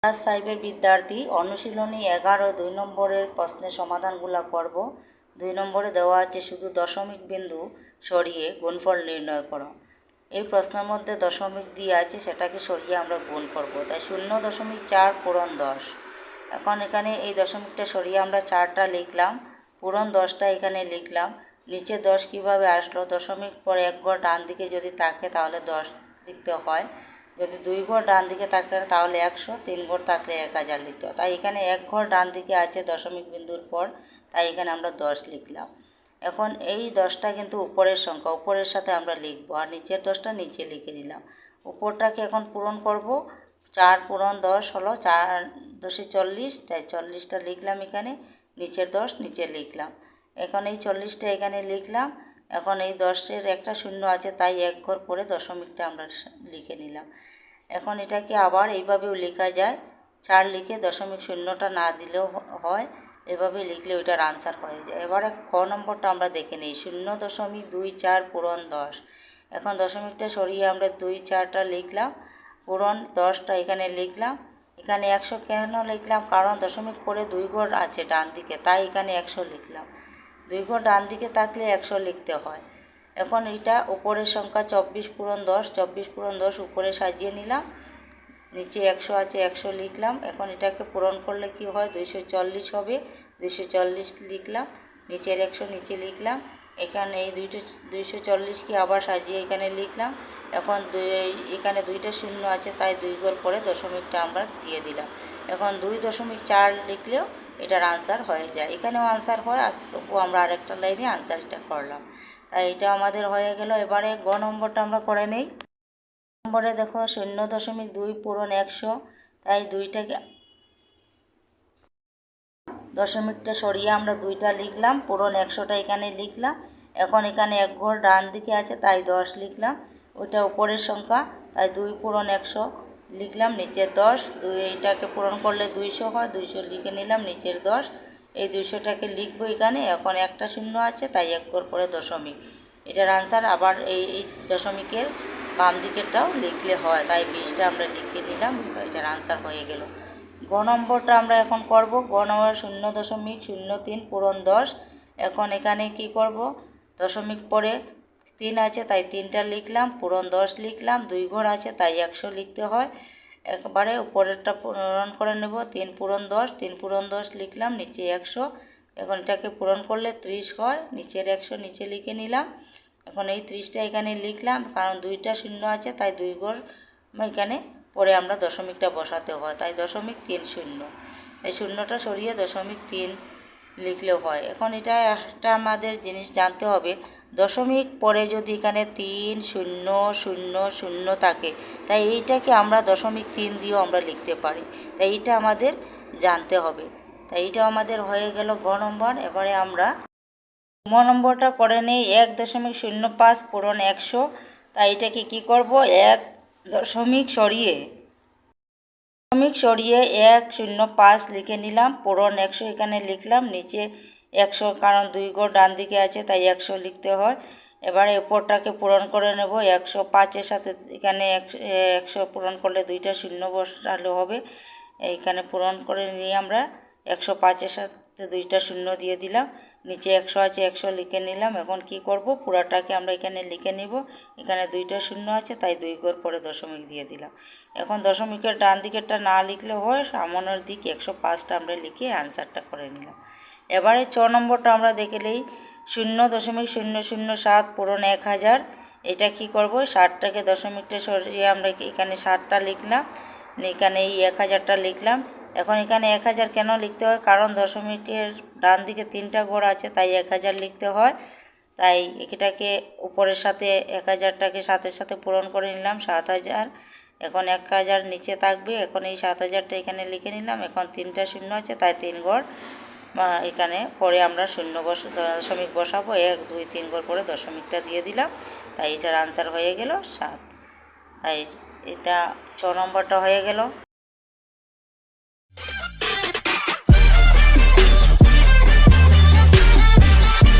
Class 5-এর বিদ্যার্থী অনুশীলনী 11 2 নম্বরের প্রশ্নের সমাধানগুলো করব। 2 নম্বরে দেওয়া আছে শুধু দশমিক বিন্দু সরিয়ে গুণফল নির্ণয় করো। এই প্রশ্নের মধ্যে দশমিক দিয়ে আছে, সেটাকে সরিয়ে আমরা গুণ করব। তাই 0.4 পূরণ 10। এখন এখানে এই দশমিকটা সরিয়ে আমরা 4টা লিখলাম, পূরণ 10টা এখানে লিখলাম। নিচে 10 কিভাবে আসলো? দশমিক পর এক ঘর ডান দিকে যদি থাকে তাহলে 10 লিখতে হয়, যদি 2 ঘর ডান দিকে থাকে তাহলে 100, 3 ঘর থাকলে 1000 লিখতে হয়। তাই এখানে 1 ঘর ডান দিকে আছে দশমিক বিন্দুর পর, তাই এখানে আমরা 10 লিখলাম। এখন এই 10টা কিন্তু উপরের সংখ্যা, উপরের সাথে আমরা লিখবো, আর নিচের 10টা নিচে লিখে নিলাম। উপরটাকে এখন পূরণ করব। 4 পূরণ 10 হলো 4 10 40, তাই 40টা লিখলাম এখানে, নিচের 10 নিচে লিখলাম। এখন এই 40টা এখানে লিখলাম। এখন এই 10-এর একটা শূন্য আছে, তাই এক ঘর পরে দশমিকটা আমরা লিখে নিলাম। এখন এটাকে আবার এইভাবেও লেখা যায়, 4 লিখে দশমিক শূন্যটা না দিলেও হয়, এভাবে লিখলে ওইটার আনসার হয়ে যায়। এবারে খ নম্বরটা আমরা দেখে নিই, 0.24 পূরণ 10। এখন দশমিকটা সরিয়ে আমরা 2 4টা লিখলাম, পূরণ 10টা এখানে লিখলাম। এখানে 100 কেন লিখলাম? কারণ দশমিক পরে 2 ঘর আছে ডান দিকে, তাই এখানে 100 লিখলাম। 2 ঘর ডান দিকে থাকলে 100 লিখতে হয়। এখন এটা উপরের সংখ্যা 24 পূরণ 10, 24 পূরণ 10 উপরে সাজিয়ে নিলাম, নিচে 100 আছে 100 লিখলাম। এখন এটাকে পূরণ করলে কি হয়? 240 হবে, 240 লিখলাম, নিচের 100 নিচে লিখলাম। এখানে এই 240কে আবার সাজিয়ে এখানে লিখলাম। এখন এখানে 2টা শূন্য আছে, তাই 2 ঘর পরে দশমিকটা আমরা দিয়ে দিলাম। এখন 2.4 লিখলেও এটার আনসার হয়ে যায়। এখানেও আনসার হয়, আর তবু আমরা আরেকটা লাইনে আনসারটা করলাম। তাই এটা আমাদের হয়ে গেল। এবারে গ নম্বরটা আমরা করে নেই। নম্বরে দেখো 0.2 পূরণ 100, তাই 2টাকে দশমিকটা সরিয়ে আমরা 2টা লিখলাম, পূরণ 100টা এখানে লিখলাম। এখন এখানে এক ঘর ডান দিকে আছে, তাই 10 লিখলাম, ওইটা উপরের সংখ্যা, তাই 2 পূরণ 100 লিখলাম, নিচের 10। 2 এইটাকে পূরণ করলে 200 হয়, 200 লিখে নিলাম, নিচের 10। এই 200টাকে লিখবো এখানে। এখন একটা শূন্য আছে, তাই এক ঘর পরে দশমিক, এটার আনসার। আবার এই দশমিকের বাম দিকেরটাও লিখলে হয়, তাই 20টা আমরা লিখে নিলাম, এটার আনসার হয়ে গেল। গ নম্বরটা আমরা এখন করব। গ নম্বর 0.03 পূরণ 10। এখন এখানে কি করব? দশমিক পরে 3 আছে, তাই 3টা লিখলাম, পূরণ 10 লিখলাম, 2 ঘর আছে তাই 100 লিখতে হয়। একবারে উপরেরটা পূরণ করে নেব, 3 পূরণ 10, 3 পূরণ 10 লিখলাম, নিচে 100। এখন এটাকে পূরণ করলে 30 হয়, নিচের 100 নিচে লিখে নিলাম। এখন এই 30টা এখানে লিখলাম, কারণ 2টা শূন্য আছে, তাই 2 ঘর এখানে পরে আমরা দশমিকটা বসাতে হয়, তাই 0.30। এই শূন্যটা সরিয়ে 0.3 লিখলেও হয়। এখন এটা একটা আমাদের জিনিস জানতে হবে, দশমিক পরে যদি এখানে 3 0 0 0 থাকে, তাই এইটাকে আমরা 0.3 দিয়েও আমরা লিখতে পারি, তাই এইটা আমাদের জানতে হবে। তাই এইটা আমাদের হয়ে গেল গ নম্বর। এবারে আমরা ম নম্বরটা করে নেই। 1.05 পূরণ 100, তাই এটাকে কী করব? 1 দশমিক সরিয়ে 105 লিখে নিলাম, পূরণ 100 এখানে লিখলাম, নিচে 100, কারণ 2 ঘর ডান দিকে আছে তাই 100 লিখতে হয়। এবারে উপরটাকে পূরণ করে নেব। 105-এর সাথে এখানে 100 পূরণ করলে 2টা শূন্য বসালে হবে, এইখানে পূরণ করে নিয়ে আমরা 105-এর সাথে 2টা শূন্য দিয়ে দিলাম, নিচে 100 আছে 100 লিখে নিলাম। এখন কি করব? পুরাটাকে আমরা এখানে লিখে নিব, এখানে 2টা শূন্য আছে তাই 2 ঘর পরে দশমিক দিয়ে দিলাম। এখন দশমিকের ডান দিকেরটা না লিখলে হয়, সামনের দিক 105টা আমরা লিখে আনসারটা করে নিলাম। এবারে 6 নম্বরটা আমরা দেখে নিই। 0.007 পূরণ 1000, এটা কি করব? 60টাকে দশমিকটা সরিয়ে আমরা এখানে 60টা লিখলাম, এখানে এই 1000টা লিখলাম। এখন এখানে 1000 কেন লিখতে হয়? কারণ দশমিকের ডান দিকে 3টা ঘর আছে, তাই 1000 লিখতে হয়। তাই এটাকে উপরের সাথে 1000টাকে 7-এর সাথে পূরণ করে নিলাম, 7000। এখন 1000 নিচে থাকবে, এখন এই 7000টা এখানে লিখে নিলাম। এখন 3টা শূন্য আছে, তাই 3 ঘর এখানে পরে আমরা দশমিক বসাবো, 1 2 3 ঘর পরে দশমিকটা দিয়ে দিলাম, তাই এটার আনসার হয়ে গেল 7। তাই এটা 6 নম্বরটা হয়ে গেল।